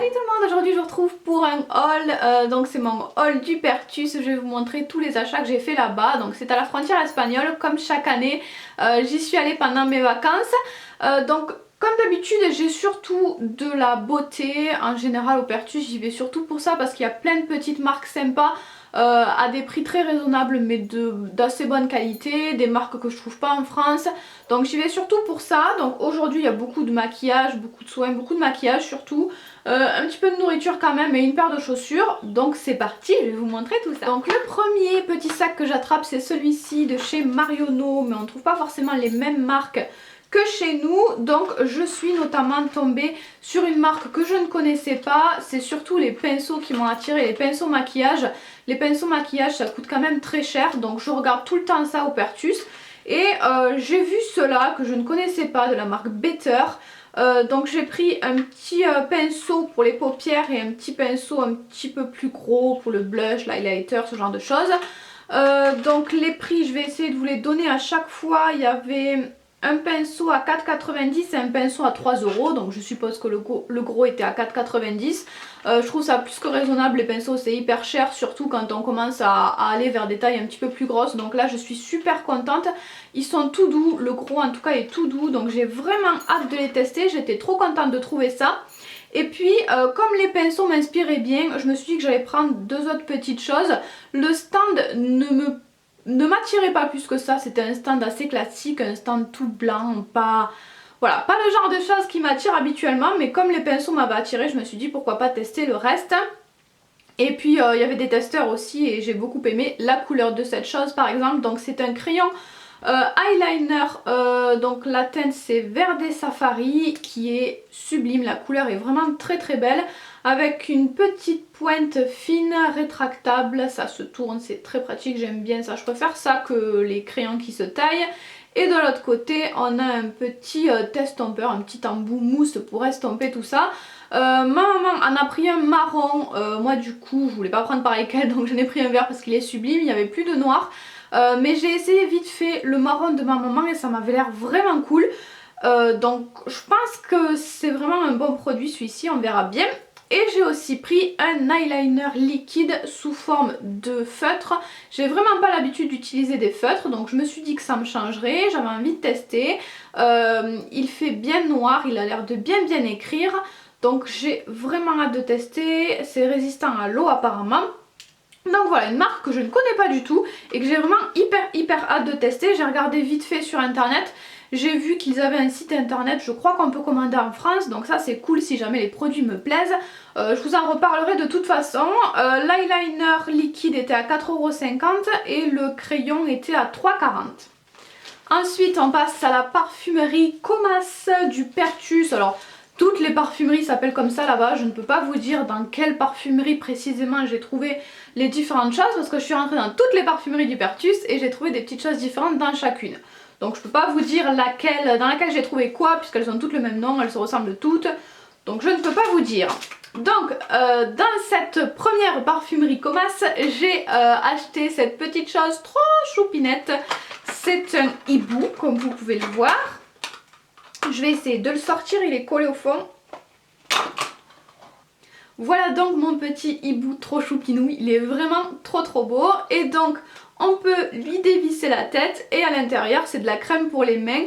Salut tout le monde, aujourd'hui je vous retrouve pour un haul, donc c'est mon haul du Pertus. Je vais vous montrer tous les achats que j'ai fait là-bas, donc c'est à la frontière espagnole comme chaque année. J'y suis allée pendant mes vacances, donc comme d'habitude j'ai surtout de la beauté en général au Pertus. J'y vais surtout pour ça parce qu'il y a plein de petites marques sympas à des prix très raisonnables mais d'assez bonne qualité, des marques que je trouve pas en France, donc j'y vais surtout pour ça. Donc aujourd'hui il y a beaucoup de maquillage, beaucoup de soins, beaucoup de maquillage surtout, un petit peu de nourriture quand même et une paire de chaussures. Donc c'est parti, je vais vous montrer tout ça. Donc le premier petit sac que j'attrape c'est celui-ci de chez Marionneau, mais on ne trouve pas forcément les mêmes marques que chez nous, donc je suis notamment tombée sur une marque que je ne connaissais pas. C'est surtout les pinceaux qui m'ont attiré, les pinceaux maquillage. Les pinceaux maquillage ça coûte quand même très cher, donc je regarde tout le temps ça au Pertus. Et j'ai vu ceux-là que je ne connaissais pas de la marque Better. Donc j'ai pris un petit pinceau pour les paupières et un petit pinceau un petit peu plus gros pour le blush, l'highlighter, ce genre de choses. Donc les prix je vais essayer de vous les donner à chaque fois. Il y avait un pinceau à 4,90 et un pinceau à 3 €, donc je suppose que le gros était à 4,90. Je trouve ça plus que raisonnable. Les pinceaux c'est hyper cher, surtout quand on commence à aller vers des tailles un petit peu plus grosses, donc là je suis super contente. Ils sont tout doux, le gros en tout cas est tout doux, donc j'ai vraiment hâte de les tester. J'étais trop contente de trouver ça. Et puis comme les pinceaux m'inspiraient bien, je me suis dit que j'allais prendre deux autres petites choses. Le stand ne m'attirait pas plus que ça, c'était un stand assez classique, un stand tout blanc, pas... Voilà, pas le genre de choses qui m'attire habituellement, mais comme les pinceaux m'avaient attiré, je me suis dit pourquoi pas tester le reste. Et puis il y avait des testeurs aussi et j'ai beaucoup aimé la couleur de cette chose par exemple. Donc c'est un crayon eyeliner, donc la teinte c'est Verde Safari, qui est sublime, la couleur est vraiment très très belle, avec une petite pointe fine rétractable, ça se tourne, c'est très pratique, j'aime bien ça, je préfère ça que les crayons qui se taillent. Et de l'autre côté on a un petit estompeur, un petit embout mousse pour estomper tout ça. Ma maman en a pris un marron, moi du coup je voulais pas prendre pareil qu'elle, donc j'en ai pris un vert parce qu'il est sublime, il n'y avait plus de noir. Mais j'ai essayé vite fait le marron de ma maman et ça m'avait l'air vraiment cool. Donc je pense que c'est vraiment un bon produit celui-ci, on verra bien. Et j'ai aussi pris un eyeliner liquide sous forme de feutre. J'ai vraiment pas l'habitude d'utiliser des feutres, donc je me suis dit que ça me changerait, j'avais envie de tester. Il fait bien noir, il a l'air de bien écrire, donc j'ai vraiment hâte de tester. C'est résistant à l'eau apparemment. Donc voilà, une marque que je ne connais pas du tout et que j'ai vraiment hyper hâte de tester. J'ai regardé vite fait sur internet, j'ai vu qu'ils avaient un site internet, je crois qu'on peut commander en France, donc ça c'est cool si jamais les produits me plaisent. Je vous en reparlerai de toute façon. L'eyeliner liquide était à 4,50 € et le crayon était à 3,40 €. Ensuite on passe à la parfumerie Comas du Pertus. Alors toutes les parfumeries s'appellent comme ça là-bas, je ne peux pas vous dire dans quelle parfumerie précisément j'ai trouvé les différentes choses parce que je suis rentrée dans toutes les parfumeries du Pertus et j'ai trouvé des petites choses différentes dans chacune. Donc je peux pas vous dire dans laquelle j'ai trouvé quoi puisqu'elles ont toutes le même nom, elles se ressemblent toutes, donc je ne peux pas vous dire. Donc dans cette première parfumerie Comas, j'ai acheté cette petite chose trop choupinette. C'est un hibou comme vous pouvez le voir. Je vais essayer de le sortir, il est collé au fond. Voilà donc mon petit hibou trop choupinou, il est vraiment trop beau. Et donc on peut lui dévisser la tête et à l'intérieur c'est de la crème pour les mains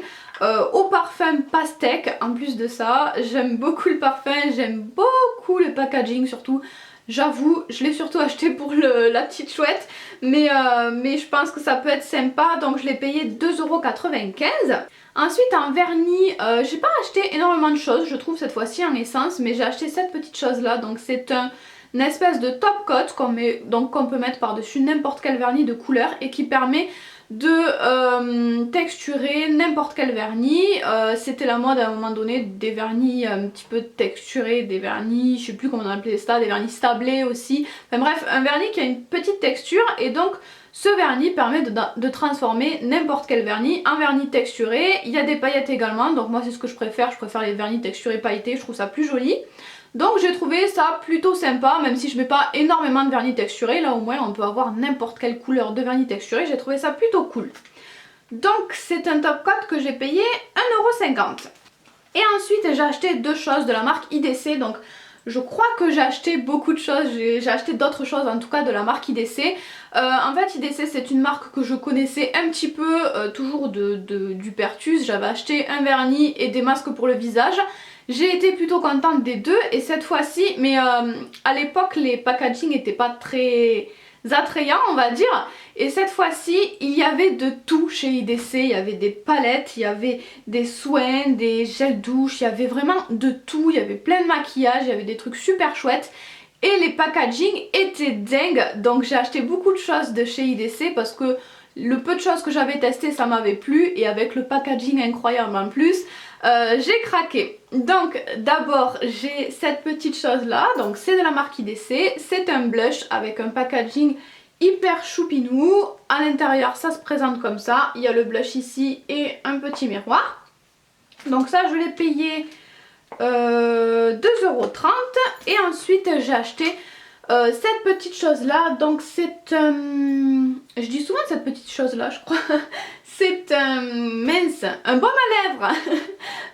au parfum pastèque. En plus de ça, j'aime beaucoup le parfum, j'aime beaucoup le packaging surtout. J'avoue, je l'ai surtout acheté pour la petite chouette, mais je pense que ça peut être sympa, donc je l'ai payé 2,95 €. Ensuite en vernis, j'ai pas acheté énormément de choses, je trouve cette fois-ci en essence, mais j'ai acheté cette petite chose là, donc c'est une espèce de top coat qu'on peut mettre par-dessus n'importe quel vernis de couleur et qui permet de texturer n'importe quel vernis. C'était la mode à un moment donné des vernis un petit peu texturés, des vernis, je sais plus comment on appelait ça, des vernis sablés aussi. Enfin bref, un vernis qui a une petite texture et donc ce vernis permet de transformer n'importe quel vernis en vernis texturé. Il y a des paillettes également, donc moi c'est ce que je préfère les vernis texturés pailletés, je trouve ça plus joli. Donc j'ai trouvé ça plutôt sympa, même si je mets pas énormément de vernis texturé, là au moins on peut avoir n'importe quelle couleur de vernis texturé, j'ai trouvé ça plutôt cool. Donc c'est un top coat que j'ai payé 1,50 €. Et ensuite j'ai acheté deux choses de la marque IDC, donc Je crois que j'ai acheté beaucoup de choses, j'ai acheté d'autres choses en tout cas de la marque IDC. En fait IDC c'est une marque que je connaissais un petit peu, toujours du Pertus. J'avais acheté un vernis et des masques pour le visage. J'ai été plutôt contente des deux et cette fois-ci, mais à l'époque les packaging n'étaient pas très attrayants on va dire. Et cette fois-ci il y avait de tout chez IDC, il y avait des palettes, il y avait des soins, des gels douche, il y avait vraiment de tout, il y avait plein de maquillage, il y avait des trucs super chouettes. Et les packaging étaient dingues, donc j'ai acheté beaucoup de choses de chez IDC parce que le peu de choses que j'avais testé ça m'avait plu et avec le packaging incroyable en plus, j'ai craqué. Donc d'abord j'ai cette petite chose là, donc c'est de la marque IDC, c'est un blush avec un packaging hyper choupinou. À l'intérieur ça se présente comme ça, il y a le blush ici et un petit miroir. Donc ça je l'ai payé 2,30 € et ensuite j'ai acheté cette petite chose là, donc c'est je dis souvent cette petite chose là je crois, c'est mince, un baume à lèvres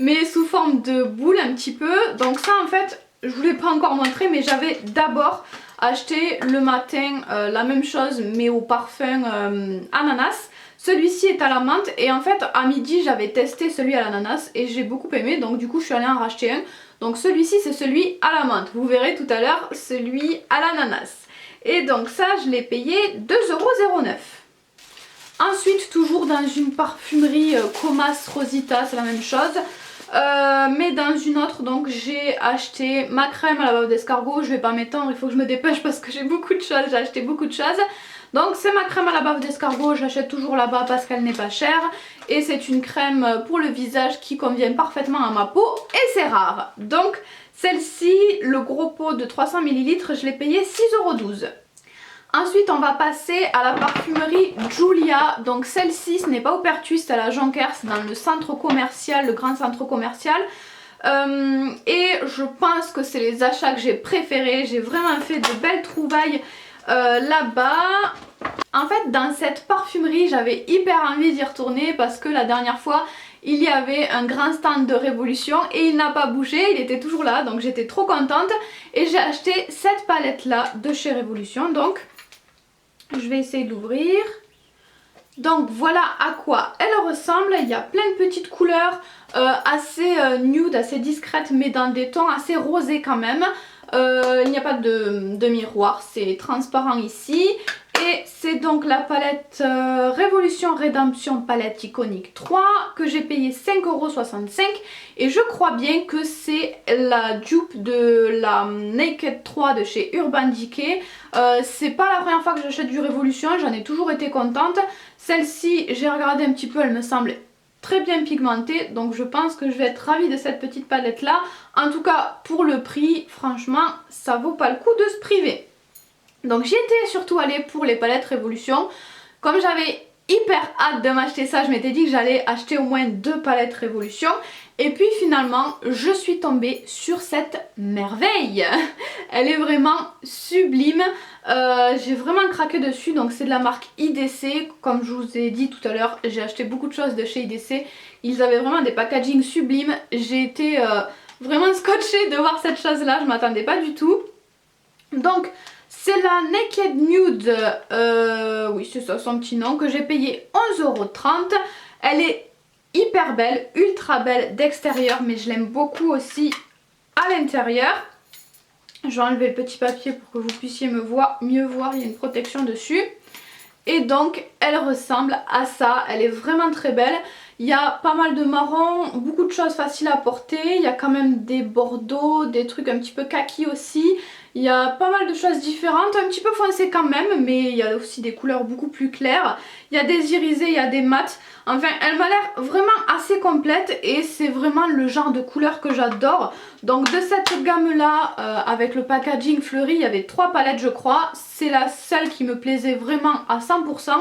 mais sous forme de boule un petit peu. Donc ça en fait je vous l'ai pas encore montré mais j'avais d'abord acheté le matin la même chose mais au parfum ananas. Celui-ci est à la menthe et en fait à midi j'avais testé celui à l'ananas et j'ai beaucoup aimé, donc du coup je suis allée en racheter un. Donc celui-ci c'est celui à la menthe, vous verrez tout à l'heure celui à l'ananas. Et donc ça je l'ai payé 2,09 €. Ensuite toujours dans une parfumerie Comas Rosita, c'est la même chose. Mais dans une autre, donc j'ai acheté ma crème à la bave d'escargot. Je vais pas m'étendre, il faut que je me dépêche parce que j'ai beaucoup de choses, j'ai acheté beaucoup de choses. Donc c'est ma crème à la bave d'escargot, je l'achète toujours là-bas parce qu'elle n'est pas chère. Et c'est une crème pour le visage qui convient parfaitement à ma peau et c'est rare. Donc celle-ci, le gros pot de 300 ml, je l'ai payé 6,12 €. Ensuite on va passer à la parfumerie Julia. Donc celle-ci ce n'est pas au Pertus, c'est à la Jonker, c'est dans le centre commercial, le grand centre commercial. Et je pense que c'est les achats que j'ai préférés, j'ai vraiment fait de belles trouvailles là-bas. En fait dans cette parfumerie j'avais hyper envie d'y retourner parce que la dernière fois il y avait un grand stand de Révolution et il n'a pas bougé, il était toujours là, donc j'étais trop contente. Et j'ai acheté cette palette là de chez Révolution, donc je vais essayer d'ouvrir. Donc voilà à quoi elle ressemble. Il y a plein de petites couleurs assez nude, assez discrètes mais dans des tons assez rosés quand même. Il n'y a pas de miroir, c'est transparent ici. Et c'est donc la palette Révolution Rédemption palette iconique 3 que j'ai payé 5,65 € et je crois bien que c'est la dupe de la Naked 3 de chez Urban Decay. C'est pas la première fois que j'achète du Révolution, j'en ai toujours été contente. Celle-ci j'ai regardé un petit peu, elle me semble très bien pigmentée, donc je pense que je vais être ravie de cette petite palette là. En tout cas pour le prix, franchement ça vaut pas le coup de se priver. Donc j'y étais surtout allée pour les palettes Révolution. Comme j'avais hyper hâte de m'acheter ça, je m'étais dit que j'allais acheter au moins 2 palettes Révolution. Et puis finalement je suis tombée sur cette merveille. Elle est vraiment sublime, j'ai vraiment craqué dessus. Donc c'est de la marque IDC, comme je vous ai dit tout à l'heure, j'ai acheté beaucoup de choses de chez IDC. Ils avaient vraiment des packaging sublimes, j'ai été vraiment scotchée de voir cette chose là, je m'attendais pas du tout. Donc c'est la Naked Nude, oui c'est ça son petit nom, que j'ai payé 11,30 €. Elle est hyper belle, ultra belle d'extérieur, mais je l'aime beaucoup aussi à l'intérieur. Je vais enlever le petit papier pour que vous puissiez mieux voir, il y a une protection dessus. Et donc elle ressemble à ça, elle est vraiment très belle. Il y a pas mal de marron, beaucoup de choses faciles à porter, il y a quand même des bordeaux, des trucs un petit peu kaki aussi. Il y a pas mal de choses différentes, un petit peu foncées quand même, mais il y a aussi des couleurs beaucoup plus claires. Il y a des irisés, il y a des mats. Enfin, elle m'a l'air vraiment assez complète et c'est vraiment le genre de couleur que j'adore. Donc de cette gamme-là, avec le packaging fleuri, il y avait 3 palettes je crois. C'est la seule qui me plaisait vraiment à 100%.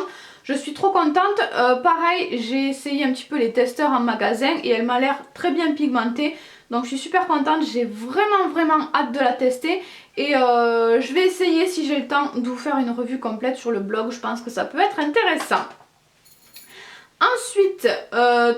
Je suis trop contente. Pareil, j'ai essayé un petit peu les testeurs en magasin et elle m'a l'air très bien pigmentée. Donc je suis super contente, j'ai vraiment hâte de la tester. Et je vais essayer si j'ai le temps de vous faire une revue complète sur le blog, je pense que ça peut être intéressant. Ensuite,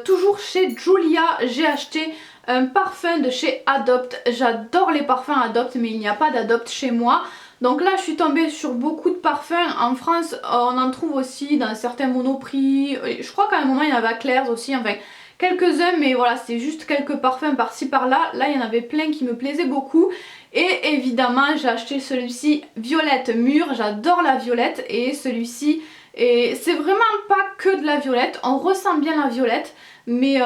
toujours chez Julia, j'ai acheté un parfum de chez Adopt. J'adore les parfums Adopt, mais il n'y a pas d'Adopt chez moi. Donc là je suis tombée sur beaucoup de parfums. En France on en trouve aussi dans certains Monoprix. Je crois qu'à un moment il y en avait à Claire's aussi, enfin quelques-uns, mais voilà, c'est juste quelques parfums par-ci par-là. Là il y en avait plein qui me plaisaient beaucoup. Et évidemment j'ai acheté celui-ci Violette Mûre. J'adore la violette et celui-ci, et c'est vraiment pas que de la violette, on ressent bien la violette, mais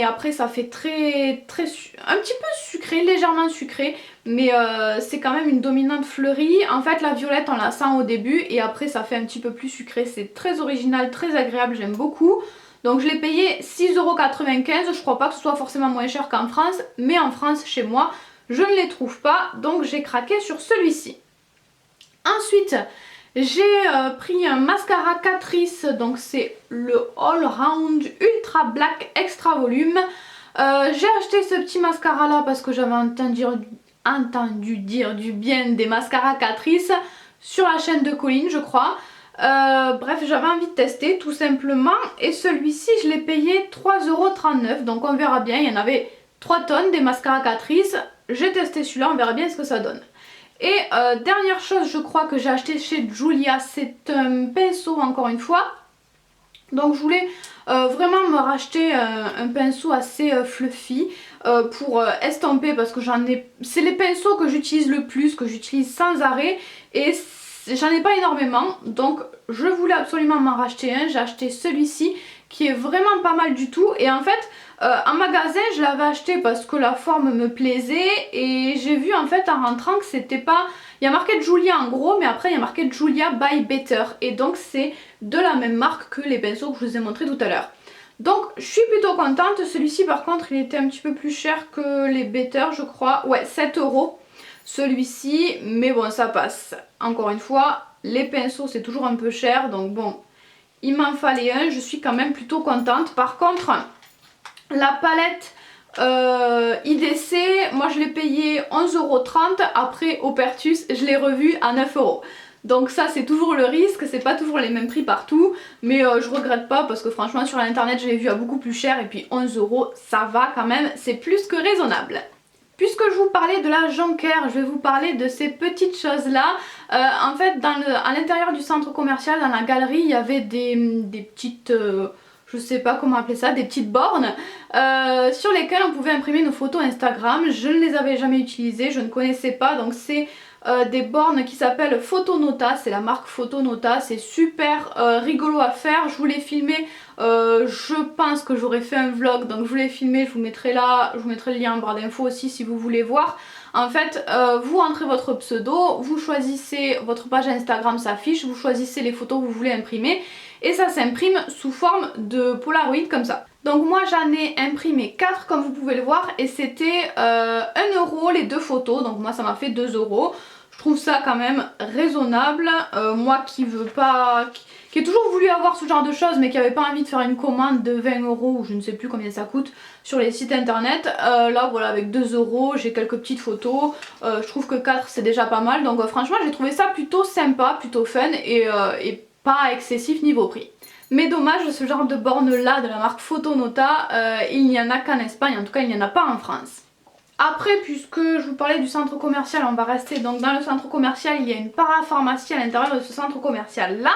après ça fait un petit peu sucré, légèrement sucré, mais c'est quand même une dominante fleurie. En fait la violette on la sent au début et après ça fait un petit peu plus sucré. C'est très original, très agréable, j'aime beaucoup. Donc je l'ai payé 6,95 €, je crois pas que ce soit forcément moins cher qu'en France, mais en France chez moi je ne les trouve pas, donc j'ai craqué sur celui-ci. Ensuite j'ai pris un mascara Catrice, donc c'est le All Round Ultra Black Extra Volume. J'ai acheté ce petit mascara là parce que j'avais entendu dire du bien des mascaras Catrice sur la chaîne de Colline je crois. Bref, j'avais envie de tester tout simplement, et celui-ci je l'ai payé 3,39 €, donc on verra bien. Il y en avait 3 tonnes des mascaras Catrice. J'ai testé celui-là, on verra bien ce que ça donne. Et dernière chose je crois que j'ai acheté chez Julia, c'est un pinceau encore une fois. Donc je voulais vraiment me racheter un pinceau assez fluffy pour estomper, parce que c'est les pinceaux que j'utilise le plus, que j'utilise sans arrêt, et j'en ai pas énormément, donc je voulais absolument m'en racheter un. J'ai acheté celui-ci qui est vraiment pas mal du tout, et en fait en magasin je l'avais acheté parce que la forme me plaisait, et j'ai vu en fait en rentrant que c'était pas... Il y a marqué Julia en gros, mais après il y a marqué Julia by Better, et donc c'est de la même marque que les pinceaux que je vous ai montré tout à l'heure. Donc je suis plutôt contente. Celui-ci par contre il était un petit peu plus cher que les Better je crois, ouais 7 € celui-ci, mais bon ça passe. Encore une fois les pinceaux c'est toujours un peu cher, donc bon il m'en fallait un, je suis quand même plutôt contente. Par contre la palette IDC, moi je l'ai payé 11,30 €, après au Pertus je l'ai revu à 9 €. Donc ça c'est toujours le risque, c'est pas toujours les mêmes prix partout, mais je regrette pas parce que franchement sur l'internet je l'ai vu à beaucoup plus cher, et puis 11 € ça va quand même, c'est plus que raisonnable. Puisque je vous parlais de la Jonker, je vais vous parler de ces petites choses là. En fait à l'intérieur du centre commercial, dans la galerie, il y avait des petites... je sais pas comment appeler ça, des petites bornes sur lesquelles on pouvait imprimer nos photos Instagram. Je ne les avais jamais utilisées, je ne connaissais pas, donc c'est des bornes qui s'appellent Photonota, c'est la marque Photonota, c'est super rigolo à faire. Je voulais filmer, je pense que j'aurais fait un vlog, donc je voulais filmer, je vous mettrai là, je vous mettrai le lien en barre d'infos aussi si vous voulez voir. En fait vous entrez votre pseudo, vous choisissez, votre page Instagram s'affiche, vous choisissez les photos que vous voulez imprimer, et ça s'imprime sous forme de Polaroid comme ça. Donc moi j'en ai imprimé 4 comme vous pouvez le voir, et c'était 1 € les 2 photos, donc moi ça m'a fait 2 €. Je trouve ça quand même raisonnable. Moi qui ai toujours voulu avoir ce genre de choses, mais qui n'avait pas envie de faire une commande de 20 € ou je ne sais plus combien ça coûte sur les sites internet. Là voilà, avec 2 € j'ai quelques petites photos. Je trouve que 4 c'est déjà pas mal, donc franchement j'ai trouvé ça plutôt sympa, plutôt fun, et pas excessif niveau prix. Mais dommage, ce genre de borne là de la marque Photonota, il n'y en a qu'en Espagne, en tout cas il n'y en a pas en France. Après, puisque je vous parlais du centre commercial, on va rester donc dans le centre commercial. Il y a une parapharmacie à l'intérieur de ce centre commercial là,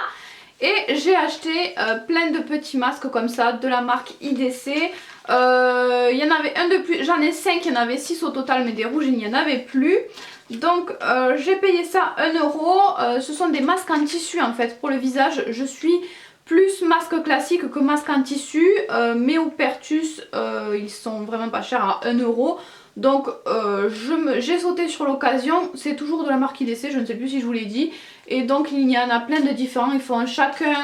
et j'ai acheté plein de petits masques comme ça de la marque IDC. Il y en avait un de plus, j'en ai 5, il y en avait 6 au total, mais des rouges il n'y en avait plus. Donc j'ai payé ça 1 €. Ce sont des masques en tissu en fait pour le visage. Je suis plus masque classique que masque en tissu, mais au Pertus ils sont vraiment pas chers à 1 €. Donc j'ai sauté sur l'occasion. C'est toujours de la marque IDC, je ne sais plus si je vous l'ai dit. Et donc il y en a plein de différents, ils font chacun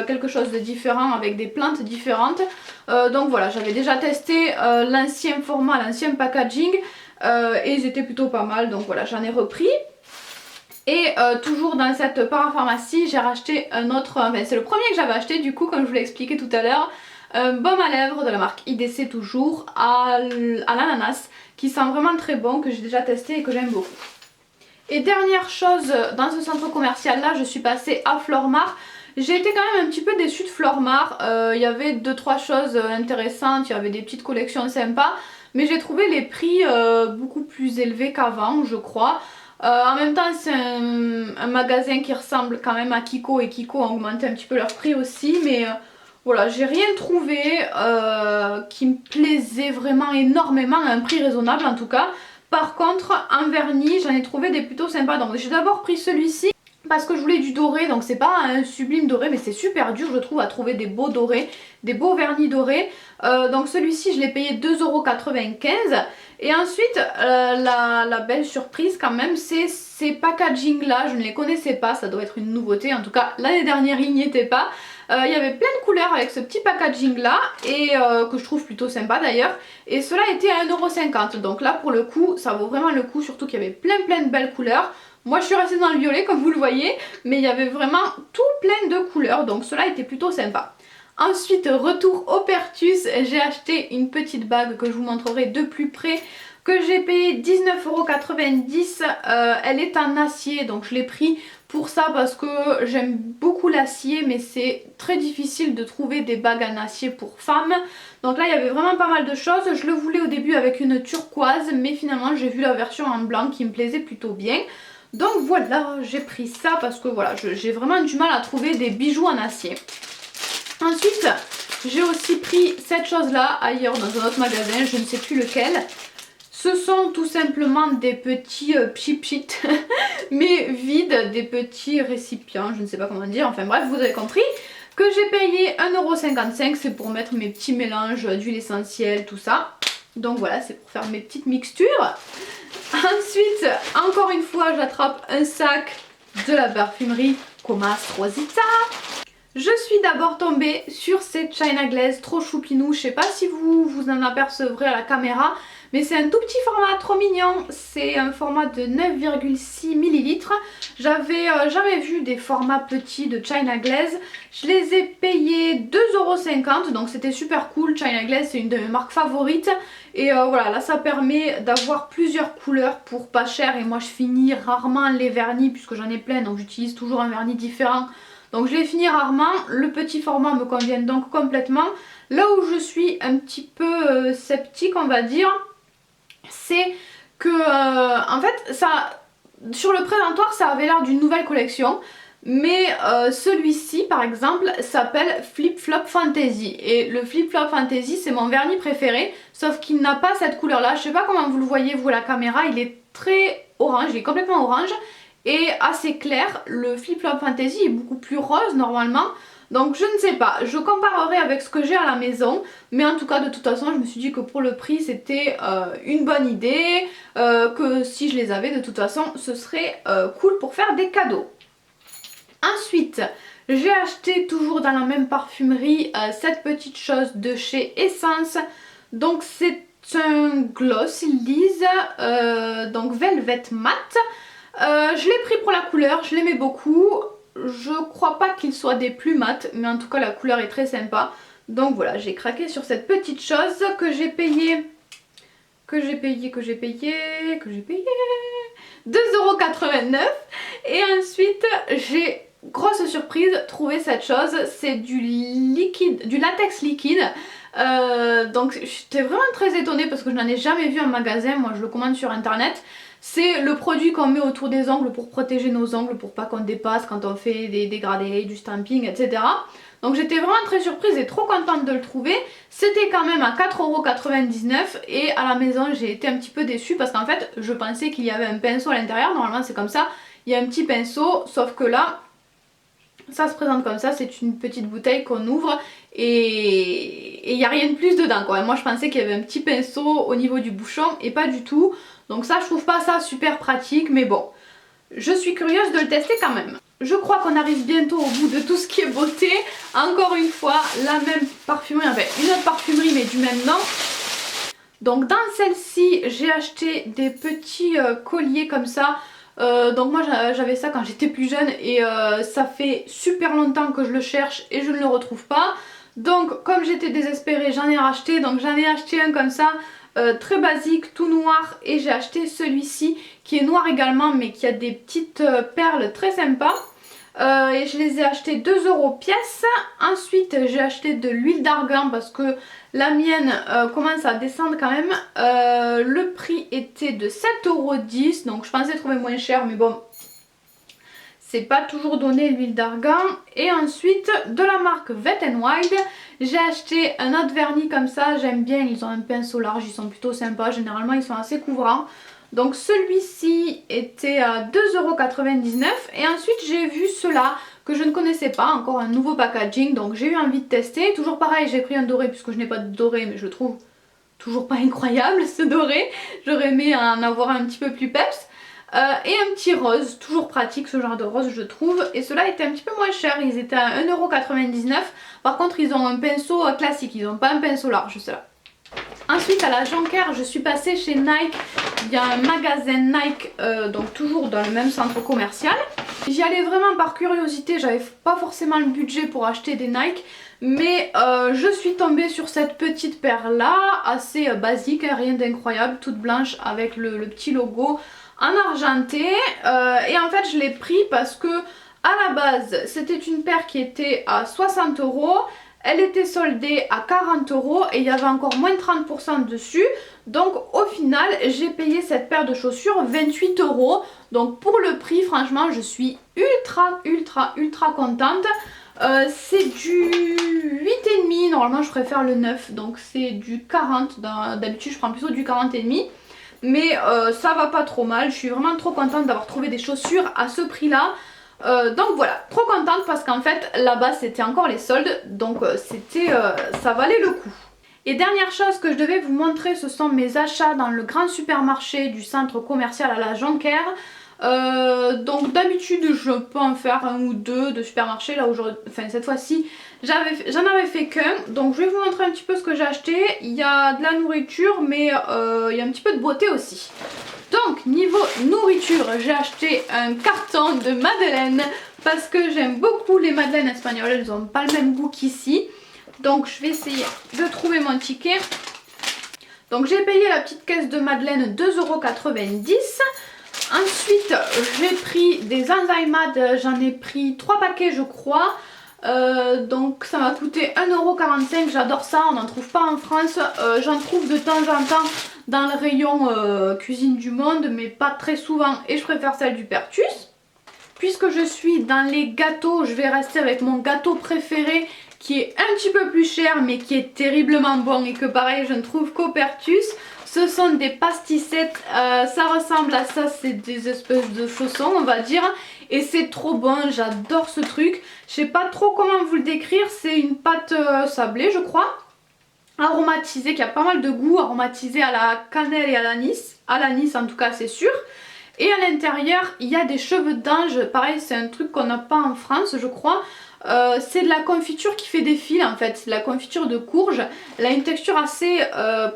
quelque chose de différent avec des plantes différentes. Donc voilà, j'avais déjà testé l'ancien format, l'ancien packaging, et ils étaient plutôt pas mal, donc voilà, j'en ai repris. Et toujours dans cette parapharmacie, j'ai racheté un autre, enfin c'est le premier que j'avais acheté du coup, comme je vous l'ai expliqué tout à l'heure. Un baume à lèvres de la marque IDC toujours, à l'ananas, qui sent vraiment très bon, que j'ai déjà testé et que j'aime beaucoup. Et dernière chose, dans ce centre commercial là, je suis passée à Flormar. J'ai été quand même un petit peu déçue de Flormar. Il y avait 2-3 choses intéressantes, il y avait des petites collections sympas, mais j'ai trouvé les prix beaucoup plus élevés qu'avant, je crois. En même temps, c'est un magasin qui ressemble quand même à Kiko, et Kiko a augmenté un petit peu leur prix aussi, mais voilà, j'ai rien trouvé qui me plaisait vraiment énormément à un prix raisonnable en tout cas. Par contre, en vernis, j'en ai trouvé des plutôt sympas. Donc j'ai d'abord pris celui-ci parce que je voulais du doré, donc c'est pas un sublime doré, mais c'est super dur je trouve à trouver des beaux dorés, des beaux vernis dorés. Donc celui-ci je l'ai payé 2,95 €. Et ensuite la belle surprise quand même, c'est ces packaging là, je ne les connaissais pas, ça doit être une nouveauté, en tout cas l'année dernière il n'y était pas. Il y avait plein de couleurs avec ce petit packaging là, et que je trouve plutôt sympa d'ailleurs, et cela était à 1,50 €, donc là pour le coup ça vaut vraiment le coup, surtout qu'il y avait plein de belles couleurs. Moi je suis restée dans le violet comme vous le voyez, mais il y avait vraiment tout plein de couleurs, donc cela était plutôt sympa. Ensuite, retour au Pertus, j'ai acheté une petite bague que je vous montrerai de plus près, que j'ai payé 19,90 €. Elle est en acier, donc je l'ai pris pour ça parce que j'aime beaucoup l'acier, mais c'est très difficile de trouver des bagues en acier pour femmes. Donc là il y avait vraiment pas mal de choses. Je le voulais au début avec une turquoise, mais finalement j'ai vu la version en blanc qui me plaisait plutôt bien. Donc voilà, j'ai pris ça parce que voilà, j'ai vraiment du mal à trouver des bijoux en acier. Ensuite, j'ai aussi pris cette chose là ailleurs dans un autre magasin, je ne sais plus lequel. Ce sont tout simplement des petits pchit mais vides, des petits récipients, je ne sais pas comment dire, enfin bref, vous avez compris. Que j'ai payé 1,55 €, c'est pour mettre mes petits mélanges d'huile essentielle, tout ça. Donc voilà, c'est pour faire mes petites mixtures. Ensuite, encore une fois, j'attrape un sac de la parfumerie Comas Rosita. Je suis d'abord tombée sur cette China Glaze trop choupinou. Je sais pas si vous en apercevrez à la caméra, mais c'est un tout petit format trop mignon. C'est un format de 9,6 ml. J'avais jamais vu des formats petits de China Glaze. Je les ai payés 2,50 €, donc c'était super cool. China Glaze c'est une de mes marques favorites. Et voilà, là ça permet d'avoir plusieurs couleurs pour pas cher. Et moi je finis rarement les vernis puisque j'en ai plein, donc j'utilise toujours un vernis différent. Donc je les finis rarement, le petit format me convient donc complètement. Là où je suis un petit peu sceptique on va dire, c'est que en fait ça, sur le présentoir ça avait l'air d'une nouvelle collection. Mais celui-ci par exemple s'appelle Flip Flop Fantasy. Et le Flip Flop Fantasy c'est mon vernis préféré, sauf qu'il n'a pas cette couleur là. Je sais pas comment vous le voyez vous à la caméra, il est très orange, il est complètement orange et assez clair. Le Flip Flop Fantasy est beaucoup plus rose normalement. Donc je ne sais pas, je comparerai avec ce que j'ai à la maison. Mais en tout cas de toute façon je me suis dit que pour le prix c'était une bonne idée, que si je les avais de toute façon ce serait cool pour faire des cadeaux. Ensuite j'ai acheté toujours dans la même parfumerie cette petite chose de chez Essence. Donc c'est un gloss, ils disent, donc Velvet Matte. Je l'ai pris pour la couleur, je l'aimais beaucoup. Je crois pas qu'il soit des plus mat, mais en tout cas la couleur est très sympa. Donc voilà, j'ai craqué sur cette petite chose que j'ai payé 2,89 €. Et ensuite j'ai, grosse surprise, trouvé cette chose. C'est du liquide, du latex liquide. Donc j'étais vraiment très étonnée parce que je n'en ai jamais vu en magasin. Moi je le commande sur internet. C'est le produit qu'on met autour des ongles pour protéger nos ongles, pour pas qu'on dépasse quand on fait des dégradés, du stamping, etc. Donc j'étais vraiment très surprise et trop contente de le trouver. C'était quand même à 4,99 € et à la maison j'ai été un petit peu déçue parce qu'en fait je pensais qu'il y avait un pinceau à l'intérieur. Normalement c'est comme ça, il y a un petit pinceau, sauf que là ça se présente comme ça, c'est une petite bouteille qu'on ouvre et il n'y a rien de plus dedans quoi. Et moi je pensais qu'il y avait un petit pinceau au niveau du bouchon et pas du tout. Donc ça je trouve pas ça super pratique, mais bon, je suis curieuse de le tester quand même. Je crois qu'on arrive bientôt au bout de tout ce qui est beauté. Encore une fois, la même parfumerie, enfin une autre parfumerie mais du même nom. Donc dans celle-ci j'ai acheté des petits colliers comme ça. Donc moi j'avais ça quand j'étais plus jeune et ça fait super longtemps que je le cherche et je ne le retrouve pas. Donc comme j'étais désespérée j'en ai racheté, donc j'en ai acheté un comme ça. Très basique, tout noir, et j'ai acheté celui-ci qui est noir également mais qui a des petites perles très sympas. et je les ai achetés 2 € pièce. Ensuite j'ai acheté de l'huile d'argan parce que la mienne commence à descendre quand même. Le prix était de 7,10 €, donc je pensais trouver moins cher, mais bon, c'est pas toujours donné l'huile d'argan. Et ensuite de la marque Wet n Wild, j'ai acheté un autre vernis comme ça, j'aime bien, ils ont un pinceau large, ils sont plutôt sympas, généralement ils sont assez couvrants. Donc celui-ci était à 2,99 €. Et ensuite j'ai vu cela que je ne connaissais pas, encore un nouveau packaging, donc j'ai eu envie de tester. Toujours pareil, j'ai pris un doré puisque je n'ai pas de doré, mais je le trouve toujours pas incroyable ce doré. J'aurais aimé en avoir un petit peu plus peps. Et un petit rose, toujours pratique ce genre de rose je trouve. Et cela était un petit peu moins cher, ils étaient à 1,99 €. Par contre ils ont un pinceau classique, ils n'ont pas un pinceau large ceux-là. Ensuite à la Jonquière je suis passée chez Nike. Il y a un magasin Nike, donc toujours dans le même centre commercial. J'y allais vraiment par curiosité, j'avais pas forcément le budget pour acheter des Nike. Mais je suis tombée sur cette petite paire là, assez basique, hein, rien d'incroyable, toute blanche avec le petit logo en argenté. Et en fait je l'ai pris parce que à la base c'était une paire qui était à 60 €. Elle était soldée à 40 € et il y avait encore moins de 30% dessus. Donc au final j'ai payé cette paire de chaussures 28 €. Donc pour le prix franchement je suis ultra contente. C'est du 8,5, normalement je préfère le 9, donc c'est du 40, d'habitude je prends plutôt du 40,5. Mais ça va pas trop mal, je suis vraiment trop contente d'avoir trouvé des chaussures à ce prix là. Donc voilà, trop contente parce qu'en fait là-bas c'était encore les soldes, donc ça valait le coup. Et dernière chose que je devais vous montrer, ce sont mes achats dans le grand supermarché du centre commercial à la Jonquière. Donc d'habitude je peux en faire un ou deux de supermarché, là aujourd'hui, enfin cette fois-ci j'en avais fait qu'un. Donc je vais vous montrer un petit peu ce que j'ai acheté. Il y a de la nourriture mais il y a un petit peu de beauté aussi. Donc niveau nourriture j'ai acheté un carton de madeleines parce que j'aime beaucoup les madeleines espagnoles, elles n'ont pas le même goût qu'ici. Donc je vais essayer de trouver mon ticket. Donc j'ai payé la petite caisse de madeleine 2,90 €. Ensuite j'ai pris des Enzymad, j'en ai pris 3 paquets je crois. Donc ça m'a coûté 1,45 €, j'adore ça, on n'en trouve pas en France. J'en trouve de temps en temps dans le rayon cuisine du monde mais pas très souvent et je préfère celle du Pertus. Puisque je suis dans les gâteaux, je vais rester avec mon gâteau préféré qui est un petit peu plus cher mais qui est terriblement bon et que pareil je ne trouve qu'au Pertus. Ce sont des pastissettes, ça ressemble à ça, c'est des espèces de chaussons on va dire. Et c'est trop bon, j'adore ce truc. Je sais pas trop comment vous le décrire, c'est une pâte sablée je crois. Aromatisée, qui a pas mal de goût, aromatisée à la cannelle et à l'anis. À l'anis en tout cas c'est sûr. Et à l'intérieur il y a des cheveux d'ange, pareil c'est un truc qu'on n'a pas en France je crois. C'est de la confiture qui fait des fils en fait, c'est de la confiture de courge. Elle a une texture assez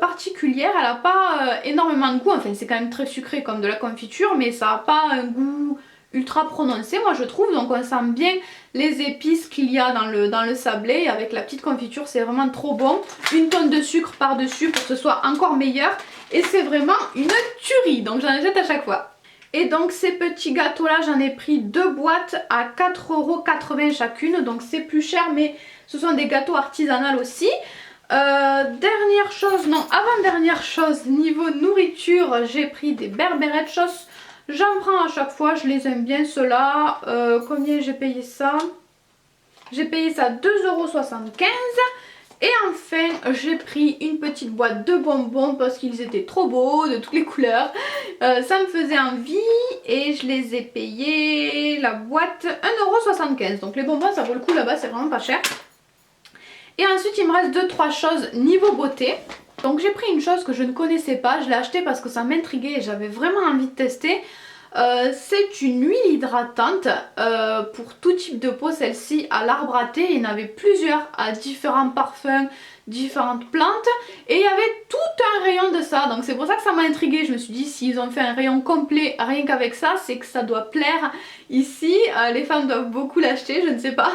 particulière, elle n'a pas énormément de goût, enfin c'est quand même très sucré comme de la confiture mais ça n'a pas un goût ultra prononcé moi je trouve. Donc on sent bien les épices qu'il y a dans le sablé, avec la petite confiture c'est vraiment trop bon. Une tonne de sucre par dessus pour que ce soit encore meilleur et c'est vraiment une tuerie, donc j'en achète à chaque fois. Et donc ces petits gâteaux là j'en ai pris 2 boîtes à 4,80 € chacune, donc c'est plus cher mais ce sont des gâteaux artisanaux aussi. Dernière chose, non avant dernière chose, niveau nourriture j'ai pris des berberechos. J'en prends à chaque fois, je les aime bien ceux-là. Combien j'ai payé ça? J'ai payé ça 2,75 €. Et enfin j'ai pris une petite boîte de bonbons parce qu'ils étaient trop beaux, de toutes les couleurs. Ça me faisait envie et je les ai payés la boîte 1,75 €. Donc les bonbons ça vaut le coup là-bas, c'est vraiment pas cher. Et ensuite il me reste 2-3 choses niveau beauté. Donc j'ai pris une chose que je ne connaissais pas, je l'ai achetée parce que ça m'intriguait et j'avais vraiment envie de tester. C'est une huile hydratante pour tout type de peau, celle-ci à l'arbre à thé. Il y en avait plusieurs à différents parfums, différentes plantes et il y avait tout un rayon de ça. Donc c'est pour ça que ça m'a intriguée. Je me suis dit s'ils ont fait un rayon complet rien qu'avec ça, c'est que ça doit plaire ici. Les femmes doivent beaucoup l'acheter, je ne sais pas.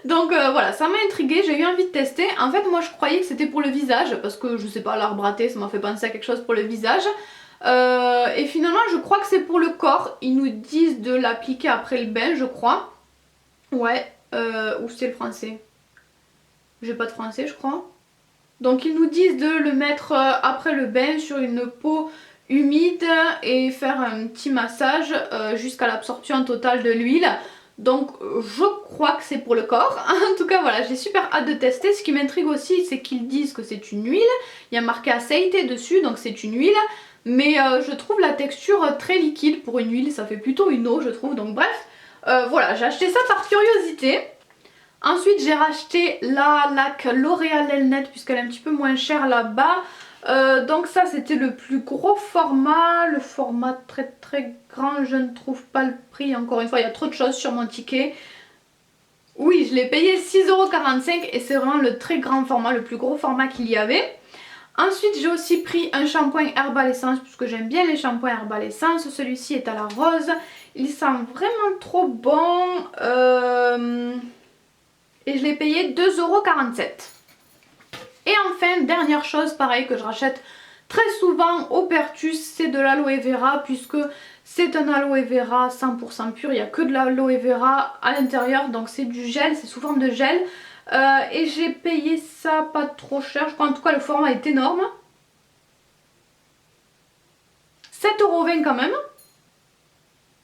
Donc voilà, ça m'a intriguée, j'ai eu envie de tester. En fait moi je croyais que c'était pour le visage parce que je sais pas, l'arbre à thé ça m'a fait penser à quelque chose pour le visage. Et finalement je crois que c'est pour le corps, ils nous disent de l'appliquer après le bain je crois. Ouais, ou c'est le français? J'ai pas de français je crois. Donc ils nous disent de le mettre après le bain sur une peau humide et faire un petit massage jusqu'à l'absorption totale de l'huile. Donc je crois que c'est pour le corps. En tout cas voilà, j'ai super hâte de tester. Ce qui m'intrigue aussi c'est qu'ils disent que c'est une huile. Il y a marqué aceite dessus donc c'est une huile. Mais je trouve la texture très liquide pour une huile, ça fait plutôt une eau je trouve. Donc bref, voilà, j'ai acheté ça par curiosité. Ensuite j'ai racheté la laque L'Oréal Elnet puisqu'elle est un petit peu moins chère là-bas. Donc ça c'était le plus gros format, le format très très grand, je ne trouve pas le prix, encore une fois il y a trop de choses sur mon ticket. Oui, je l'ai payé 6,45 € et c'est vraiment le très grand format, le plus gros format qu'il y avait. Ensuite j'ai aussi pris un shampoing Herbal Essence puisque j'aime bien les shampoings Herbal Essence. Celui-ci est à la rose, il sent vraiment trop bon. Et je l'ai payé 2,47 €. Et enfin, dernière chose, pareil, que je rachète très souvent au Pertus, c'est de l'aloe vera, puisque c'est un aloe vera 100% pur, il n'y a que de l'aloe vera à l'intérieur, donc c'est du gel, c'est sous forme de gel. Et j'ai payé ça pas trop cher, je crois en tout cas le format est énorme. 7,20 € quand même.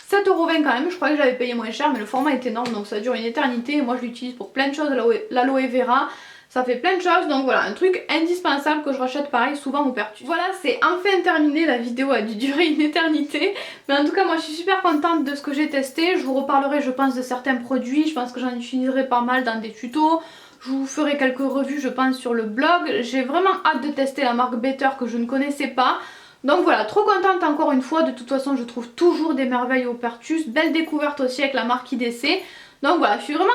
7,20 € quand même, je croyais que j'avais payé moins cher mais le format est énorme donc ça dure une éternité et moi je l'utilise pour plein de choses, l'aloe vera, ça fait plein de choses donc voilà, un truc indispensable que je rachète pareil souvent au Pertus. Voilà, c'est enfin terminé, la vidéo a dû durer une éternité mais en tout cas moi je suis super contente de ce que j'ai testé, je vous reparlerai je pense de certains produits, je pense que j'en utiliserai pas mal dans des tutos. Je vous ferai quelques revues je pense sur le blog, j'ai vraiment hâte de tester la marque Better que je ne connaissais pas. Donc voilà, trop contente encore une fois, de toute façon je trouve toujours des merveilles au Pertus, belle découverte aussi avec la marque IDC. Donc voilà, je suis vraiment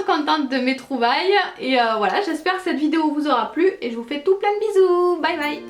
contente de mes trouvailles et voilà, j'espère que cette vidéo vous aura plu et je vous fais tout plein de bisous, bye bye.